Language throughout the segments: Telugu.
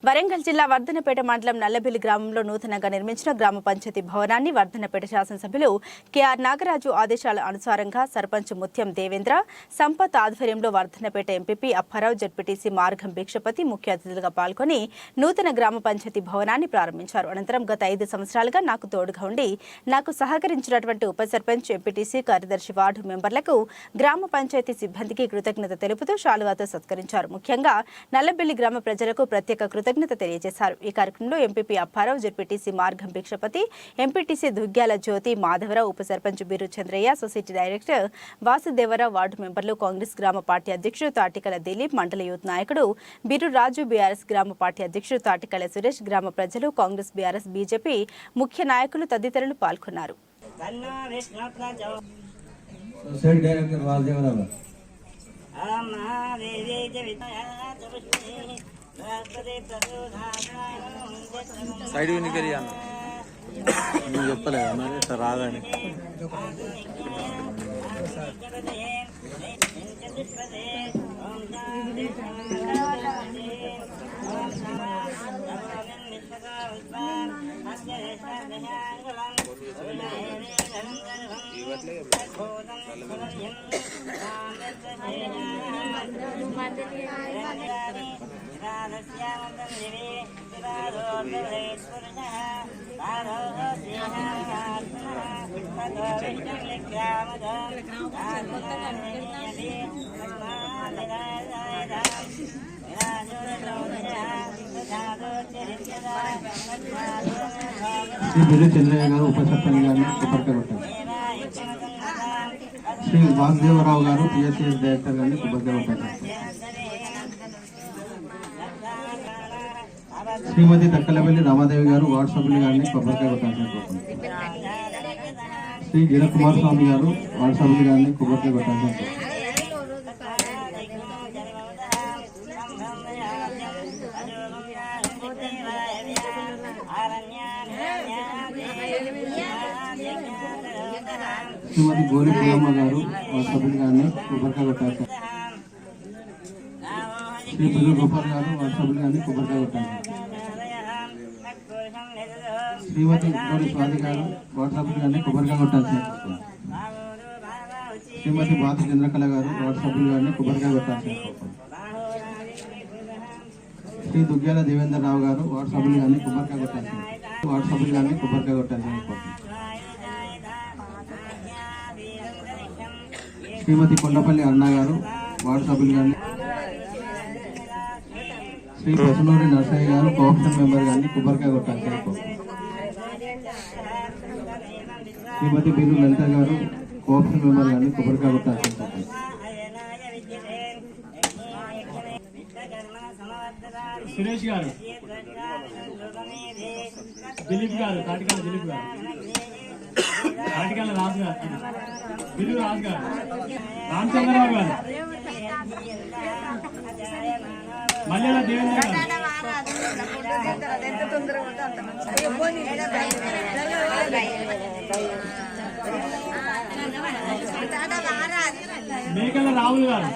వరంగల్ జిల్లా వర్ధనపేట మండలం నల్లబెల్లి గ్రామంలో నూతనంగా నిర్మించిన గ్రామ పంచాయతీ భవనాన్ని వర్ధనపేట శాసనసభ్యులు కెఆర్ నాగరాజు ఆదేశాల అనుసారంగా సర్పంచ్ ముత్యం దేవేంద్ర సంపత్ ఆధ్వర్యంలో వర్ధనపేట ఎంపీపీ అప్పారావు జడ్పీటీసీ మార్గం భిక్షపతి ముఖ్య అతిథులుగా పాల్గొని నూతన గ్రామ పంచాయతీ భవనాన్ని ప్రారంభించారు. అనంతరం గత 5 సంవత్సరాలుగా నాకు తోడుగా ఉండి నాకు సహకరించినటువంటి ఉప సర్పంచ్, ఎంపీటీసీ, కార్యదర్శి, వార్డు మెంబర్లకు, గ్రామ పంచాయతీ సిబ్బందికి కృతజ్ఞత తెలుపుతూ శాలువాతో సత్కరించారు. ముఖ్యంగా నల్లబెల్లి గ్రామ ప్రజలకు ప్రత్యేక కృతజ్ఞత తెలియజేశారు. ఈ కార్యక్రమంలో MPP Apparao, ZPTC Margam Bhikshapathi, MPTC Duggyala Jyothi, Madhavarao, ఉప sarpanch Birru Chandraiah, society director Vasudevarao, ward మెంబర్లు, కాంగ్రెస్ గ్రామ పార్టీ అధ్యక్షుడు తాటికల దిలీప్, మండల యూత్ నాయకుడు బిర్రు రాజు, బీఆర్ఎస్ గ్రామ పార్టీ అధ్యక్షుడు తాటికల సురేష్, గ్రామ ప్రజలు, కాంగ్రెస్, బీఆర్ఎస్, బీజేపీ ముఖ్య నాయకులు తదితరులు పాల్గొన్నారు. సైడ్ వినికరి అన్న నువ్వు చెప్పలేదు మరి ఇట్లా రాదని శ్రీ బిర్రు చంద్రయ్య గారు ఉప సర్పంచ్ గారిని కొబ్బరికాయ కొట్టారు. శ్రీ వాసుదేవరావు గారు పిఎస్సిఎస్ డైరెక్టర్ గారిని కొబ్బరికాయ కొట్టారు. శ్రీమతి దక్కలపల్లి రామాదేవి గారు వార్డు సభ్యులు గారిని కొబ్బరికాయ కొట్టాల్సిన కోరుకుంటున్నారు. శ్రీ గిరకుమార్ స్వామి గారు వార్డు సభ్యులు గారిని కొబ్బరికాయ కొట్టాల్సిన కోరుకుంటున్నారు. శ్రీమతి గోలి పుల్లమ్మ గారు వార్డు సభ్యులు గారిని కొబ్బరికాయ కొట్టాల్సిన. శ్రీ బిర్రు గోపాల్ గారు వార్డు సభ్యులు గారిని కొబ్బరికాయ కొట్టాల్సిన. శ్రీమతి గోలి స్వాతి గారు వార్డు సభ్యులు గారిని కొబ్బరికాయ కొట్టాల్సిన. శ్రీమతి బాతి చంద్రకళ గారు వార్డు సభ్యులు గారిని కొబ్బరికాయ కొట్టాల్సిన. శ్రీ దుగ్గ్యాల దేవేంద్ర రావు గారు వార్డు సభ్యులు గారిని కొబ్బరికాయ కొట్టాల్సిన. వార్డు సభ్యులు గారిని కొబ్బరికాయ కొట్టాల్సిన. శ్రీమతి కొండపల్లి అన్న గారు వార్డు సభ్యులు గారిని. శ్రీ బసనూరి నర్సయ్య గారు కోఆప్షన్ మెంబర్ గారిని కొబ్బరికాయ కొట్టాల్సిన. శ్రీమతి బిర్రు లలిత గారు కోఆప్షన్ మెంబర్ గారిని కొబ్బరికాయ కొట్టాల్సిన. సురేష్ గారు, దిలీప్ గారు, తాటికల దిలీప్ గారు, తాటికల రాజు గారు, బిల్లు రాజు గారు, రామచంద్రరావు గారు, మల్లెల దేవేంద్ర గారు, మేకల రావులు గారు,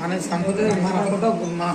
మన సంపద మన